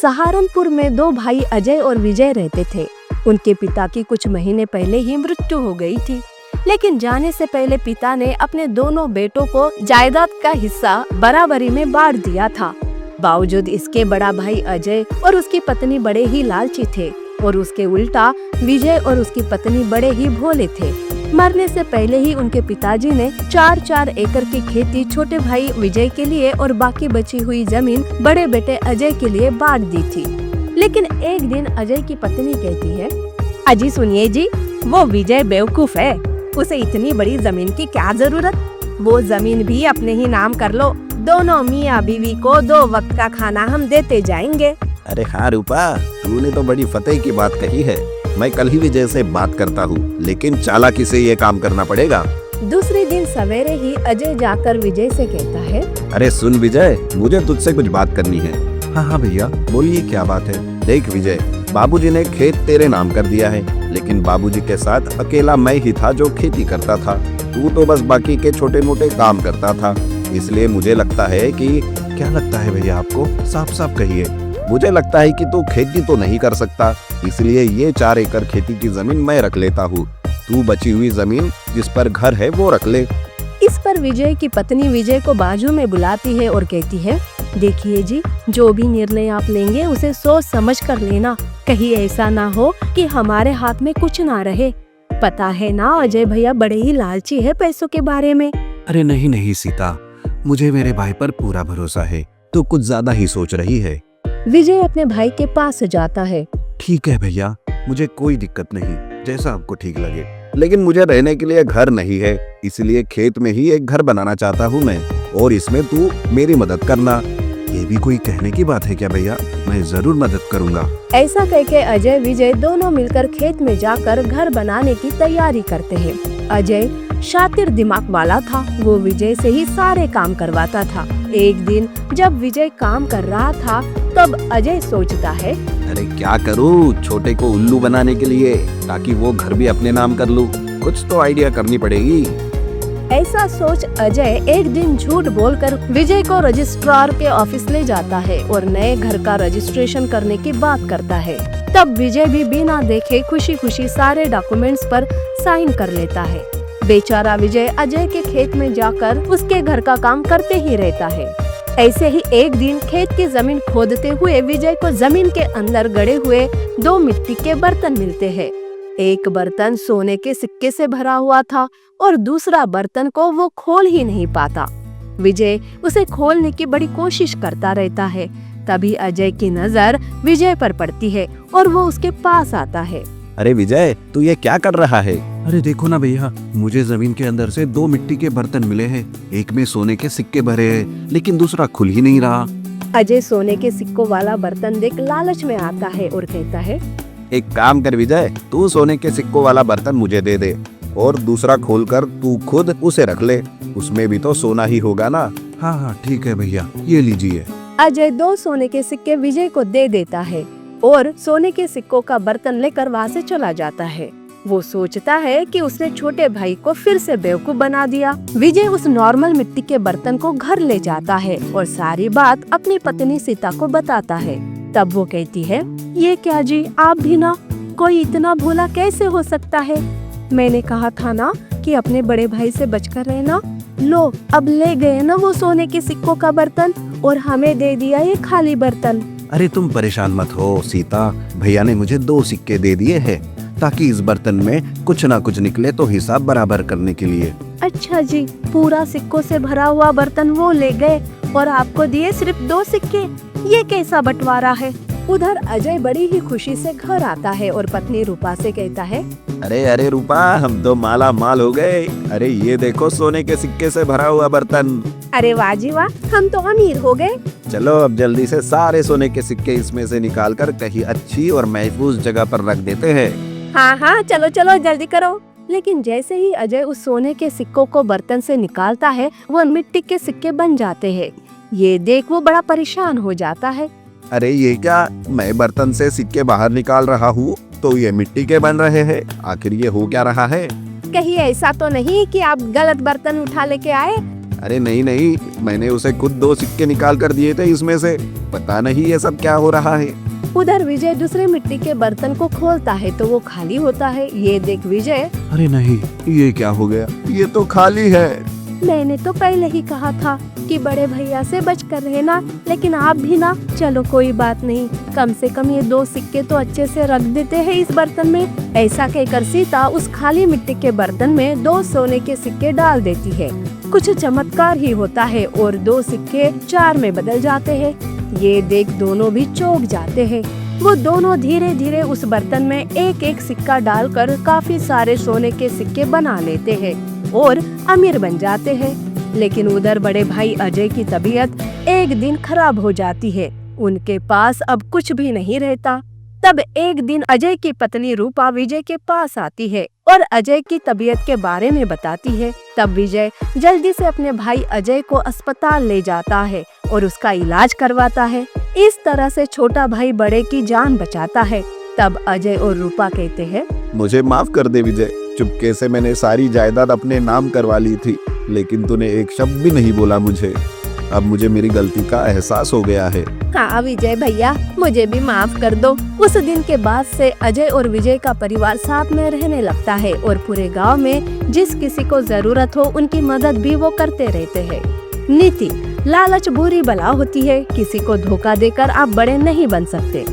सहारनपुर में दो भाई अजय और विजय रहते थे। उनके पिता की कुछ महीने पहले ही मृत्यु हो गई थी, लेकिन जाने से पहले पिता ने अपने दोनों बेटों को जायदाद का हिस्सा बराबरी में बांट दिया था। बावजूद इसके बड़ा भाई अजय और उसकी पत्नी बड़े ही लालची थे और उसके उल्टा विजय और उसकी पत्नी बड़े ही भोले थे। मरने से पहले ही उनके पिताजी ने 4-4 एकड़ की खेती छोटे भाई विजय के लिए और बाकी बची हुई जमीन बड़े बेटे अजय के लिए बांट दी थी। लेकिन एक दिन अजय की पत्नी कहती है, अजी सुनिए जी, वो विजय बेवकूफ है, उसे इतनी बड़ी जमीन की क्या जरूरत, वो जमीन भी अपने ही नाम कर लो, दोनों मियाँ बीवी को 2 वक्त का खाना हम देते जाएंगे। अरे हाँ रूपा, तूने तो बड़ी फतेह की बात कही है। मैं कल ही विजय से बात करता हूँ, लेकिन चालाकी से ये काम करना पड़ेगा। दूसरे दिन सवेरे ही अजय जाकर विजय से कहता है, अरे सुन विजय, मुझे तुझसे कुछ बात करनी है। हाँ भैया बोलिए, क्या बात है। देख विजय, बाबूजी ने खेत तेरे नाम कर दिया है, लेकिन बाबूजी के साथ अकेला मैं ही था जो खेती करता था। तू तो बस बाकी के छोटे मोटे काम करता था। इसलिए मुझे लगता है कि, क्या लगता है भैया आपको, साफ साफ कहिए। मुझे लगता है कि तू खेती तो नहीं कर सकता, इसलिए ये 4 एकड़ खेती की जमीन मैं रख लेता हूँ। तू बची हुई जमीन जिस पर घर है वो रख ले। इस पर विजय की पत्नी विजय को बाजू में बुलाती है और कहती है, देखिए जी, जो भी निर्णय आप लेंगे उसे सोच समझ कर लेना, कहीं ऐसा ना हो कि हमारे हाथ में कुछ ना रहे। पता है ना अजय भैया बड़े ही लालची है पैसों के बारे में। अरे नहीं सीता, मुझे मेरे भाई पर पूरा भरोसा है, तू कुछ ज्यादा ही सोच रही है। विजय अपने भाई के पास जाता है। ठीक है भैया, मुझे कोई दिक्कत नहीं, जैसा आपको ठीक लगे, लेकिन मुझे रहने के लिए घर नहीं है, इसलिए खेत में ही एक घर बनाना चाहता हूँ मैं, और इसमें तू मेरी मदद करना। ये भी कोई कहने की बात है क्या भैया, मैं जरूर मदद करूँगा। ऐसा कहके अजय विजय दोनों मिलकर खेत में जाकर घर बनाने की तैयारी करते हैं। अजय शातिर दिमाग वाला था, वो विजय से ही सारे काम करवाता था। एक दिन जब विजय काम कर रहा था तब अजय सोचता है, अरे क्या करूँ छोटे को उल्लू बनाने के लिए, ताकि वो घर भी अपने नाम कर लूँ। कुछ तो आइडिया करनी पड़ेगी। ऐसा सोच अजय एक दिन झूठ बोलकर विजय को रजिस्ट्रार के ऑफिस ले जाता है और नए घर का रजिस्ट्रेशन करने की बात करता है। तब विजय भी बिना देखे खुशी खुशी सारे डॉक्यूमेंट्स पर साइन कर लेता है। बेचारा विजय अजय के खेत में जाकर उसके घर का काम करते ही रहता है। ऐसे ही एक दिन खेत की जमीन खोदते हुए विजय को जमीन के अंदर गड़े हुए 2 मिट्टी के बर्तन मिलते हैं। एक बर्तन सोने के सिक्के से भरा हुआ था और दूसरा बर्तन को वो खोल ही नहीं पाता। विजय उसे खोलने की बड़ी कोशिश करता रहता है। तभी अजय की नजर विजय पर पड़ती है और वो उसके पास आता है। अरे विजय, तू ये क्या कर रहा है? अरे देखो ना भैया, मुझे जमीन के अंदर से 2 मिट्टी के बर्तन मिले हैं। एक में सोने के सिक्के भरे हैं, लेकिन दूसरा खुल ही नहीं रहा। अजय सोने के सिक्कों वाला बर्तन देख लालच में आता है और कहता है, एक काम कर विजय, तू सोने के सिक्कों वाला बर्तन मुझे दे दे और दूसरा खोलकर तू खुद उसे रख ले, उसमें भी तो सोना ही होगा ना। हाँ ठीक है भैया, ये लीजिए। अजय 2 सोने के सिक्के विजय को दे देता है और सोने के सिक्कों का बर्तन लेकर वहाँ से चला जाता है। वो सोचता है कि उसने छोटे भाई को फिर से बेवकूफ बना दिया। विजय उस नॉर्मल मिट्टी के बर्तन को घर ले जाता है और सारी बात अपनी पत्नी सीता को बताता है। तब वो कहती है, ये क्या जी, आप भी ना, कोई इतना भोला कैसे हो सकता है। मैंने कहा था ना कि अपने बड़े भाई से बचकर रहना। लो, अब ले गए ना वो सोने के सिक्कों का बर्तन और हमें दे दिया ये खाली बर्तन। अरे तुम परेशान मत हो सीता, भैया ने मुझे 2 सिक्के दे दिए हैं, ताकि इस बर्तन में कुछ ना कुछ निकले तो हिसाब बराबर करने के लिए। अच्छा जी, पूरा सिक्कों से भरा हुआ बर्तन वो ले गए और आपको दिए सिर्फ 2 सिक्के, ये कैसा बंटवारा है। उधर अजय बड़ी ही खुशी से घर आता है और पत्नी रूपा से कहता है, अरे रूपा, हम तो माला माल हो गए। अरे ये देखो सोने के सिक्के से भरा हुआ बर्तन। अरे वाह जी वाह, हम तो अमीर हो गए। चलो अब जल्दी से सारे सोने के सिक्के इसमें से निकालकर कहीं अच्छी और महफूज जगह पर रख देते हैं। हाँ चलो चलो जल्दी करो। लेकिन जैसे ही अजय उस सोने के सिक्कों को बर्तन से निकालता है, वो मिट्टी के सिक्के बन जाते हैं। ये देख वो बड़ा परेशान हो जाता है। अरे ये क्या, मैं बर्तन से सिक्के बाहर निकाल रहा हूँ तो ये मिट्टी के बन रहे हैं, आखिर ये हो क्या रहा है। कहीं ऐसा तो नहीं कि आप गलत बर्तन उठा लेके आए। अरे नहीं नहीं, मैंने उसे खुद 2 सिक्के निकाल कर दिए थे इसमें से। पता नहीं ये सब क्या हो रहा है। उधर विजय दूसरे मिट्टी के बर्तन को खोलता है तो वो खाली होता है। ये देख विजय, अरे नहीं, ये क्या हो गया, ये तो खाली है। मैंने तो पहले ही कहा था कि बड़े भैया से बच कर रहना, लेकिन आप भी ना। चलो कोई बात नहीं, कम से कम ये 2 सिक्के तो अच्छे से रख देते हैं इस बर्तन में। ऐसा कहकर सीता उस खाली मिट्टी के बर्तन में 2 सोने के सिक्के डाल देती है। कुछ चमत्कार ही होता है और 2 सिक्के 4 में बदल जाते हैं। ये देख दोनों भी चौंक जाते हैं। वो दोनों धीरे धीरे उस बर्तन में एक एक सिक्का डालकर काफी सारे सोने के सिक्के बना लेते हैं और अमीर बन जाते हैं। लेकिन उधर बड़े भाई अजय की तबीयत एक दिन खराब हो जाती है। उनके पास अब कुछ भी नहीं रहता। तब एक दिन अजय की पत्नी रूपा विजय के पास आती है और अजय की तबीयत के बारे में बताती है। तब विजय जल्दी से अपने भाई अजय को अस्पताल ले जाता है और उसका इलाज करवाता है। इस तरह से छोटा भाई बड़े की जान बचाता है। तब अजय और रूपा कहते हैं, मुझे माफ कर दे विजय, चुपके से मैंने सारी जायदाद अपने नाम करवा ली थी, लेकिन तूने एक शब्द भी नहीं बोला मुझे। अब मुझे मेरी गलती का एहसास हो गया है। हाँ विजय भैया, मुझे भी माफ कर दो। उस दिन के बाद से अजय और विजय का परिवार साथ में रहने लगता है और पूरे गांव में जिस किसी को जरूरत हो उनकी मदद भी वो करते रहते हैं। नीति: लालच बुरी बला होती है। किसी को धोखा देकर आप बड़े नहीं बन सकते।